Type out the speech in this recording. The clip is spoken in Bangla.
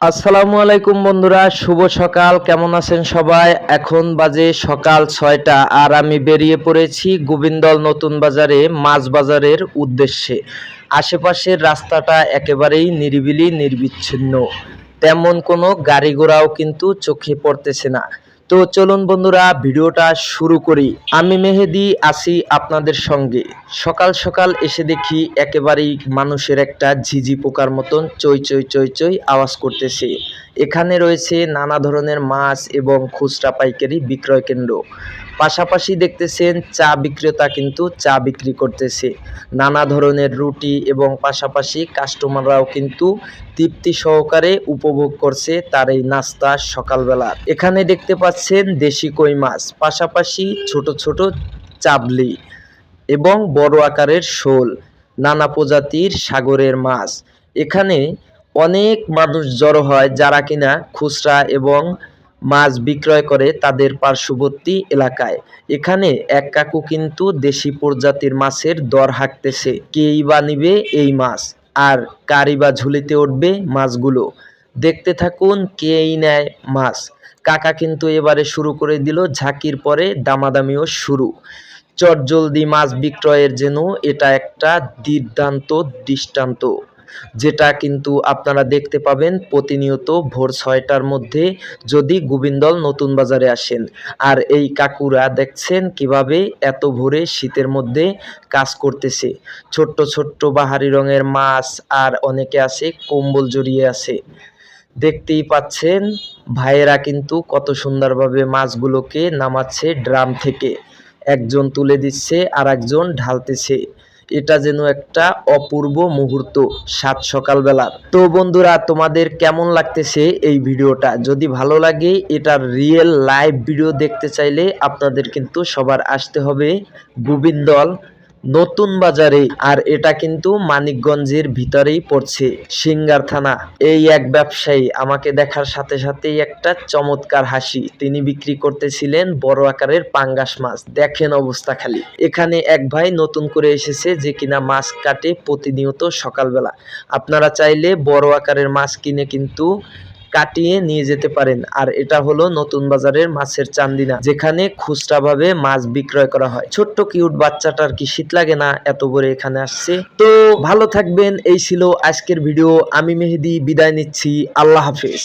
আসসালামু আলাইকুম বন্ধুরা, শুভ সকাল। কেমন আছেন সবাই? এখন বাজে সকাল 6টা আর আমি বেরিয়ে পড়েছি গোবিন্দল নতুন বাজারে মাছ বাজারের উদ্দেশ্যে। আশেপাশের রাস্তাটা একেবারেই নিরিবিলি নির্বিচ্ছিন্ন, তেমন কোনো গাড়ি ঘোড়াও কিন্তু চোখে পড়তেছে না। তো চলুন বন্ধুরা, ভিডিওটা শুরু করি। আমি মেহেদি আছি আপনাদের সঙ্গে। সকাল সকাল এসে দেখি একেবারেই মানুষের একটা ঝিঝি পোকার মতন চই চই চই চই আওয়াজ করতেছে। এখানে রয়েছে নানা ধরনের মাছ এবং খুচরা পাইকারি বিক্রয় কেন্দ্র। পাশাপাশি দেখতেছেন চা বিক্রেতা কিন্তু চা বিক্রি করতেছে, নানা ধরনের রুটি, এবং পাশাপাশি কাস্টমাররাও কিন্তু তৃপ্তি সহকারে উপভোগ করছে তার এই নাস্তা সকালবেলা। এখানে দেখতে পাচ্ছেন দেশি কই মাছ, পাশাপাশি ছোট ছোট চাবলি এবং বড় আকারের শোল, নানা প্রজাতির সাগরের মাছ। এখানে অনেক মানুষ জড়ো হয় যারা কিনা খুচরা এবং মাছ বিক্রয় করে তাদের পার্শ্ববর্তী এলাকায়। এখানে এক কাকু কিন্তু দেশি প্রজাতির মাছের দর হাঁকতেছে, কেই বা নিবে এই মাছ আর কারি বা ঝুলিতে উঠবে মাছগুলো। দেখতে থাকুন কেই নেয় মাছ। কাকা কিন্তু এবারে শুরু করে দিল ঝাঁকির পরে দামাদামিও শুরু। চটজলদি মাছ বিক্রয়ের যেন এটা একটা দুর্দান্ত দৃষ্টান্ত, যেটা কিন্তু আপনারা দেখতে পাবেন প্রতিনিয়ত ভোর 6টার মধ্যে যদি গোবিন্দল নতুন বাজারে আসেন। আর এই কাকুরা দেখছেন কিভাবে এত ভোরে শীতের মধ্যে কাজ করতেছে। ছোট্ট ছোট্ট বাহারি রঙের মাছ, আর অনেকে আছে কম্বল জড়িয়ে আছে। দেখতেই পাচ্ছেন ভাইয়েরা কিন্তু কত সুন্দরভাবে মাছগুলোকে নামাচ্ছে ড্রাম থেকে। একজন তুলে দিচ্ছে আর একজন ঢালতেছে। এটা যেন একটা অপূর্ব মুহূর্ত সাত সকালবেলার। তো বন্ধুরা, তোমাদের কেমন লাগতেছে এই ভিডিওটা? যদি ভালো লাগে, এটার রিয়েল লাইভ ভিডিও দেখতে চাইলে আপনাদের কিন্তু সবার আসতে হবে গোবিন্দল নতুন বাজারে। আর এটা কিন্তু মানিকগঞ্জের ভিতরেই পড়ছে, সিঙ্গার থানা। এই এক ব্যবসায়ী আমাকে দেখার সাথে সাথেই একটা চমৎকার হাসি। তিনি বিক্রি করতেছিলেন বড় আকারের পাঙ্গাস মাছ। দেখেন অবস্থা খালি। এখানে এক ভাই নতুন করে এসেছে যে কিনা মাছ কাটে প্রতিনিয়ত সকালবেলা। আপনারা চাইলে বড় আকারের মাছ কিনে কিন্তু কাটিয়ে নিয়ে যেতে পারেন। আর এটা হলো নতুন বাজারের মাছের চান্দিনা, যেখানে খুচরাভাবে মাছ বিক্রয় করা হয়। ছোট্ট কিউট বাচ্চাটার কি শীত লাগে না এত ভোরে এখানে আসছে? তো ভালো থাকবেন। এই ছিল আজকের ভিডিও। আমি মেহেদি বিদায় নিচ্ছি। আল্লাহ হাফেজ।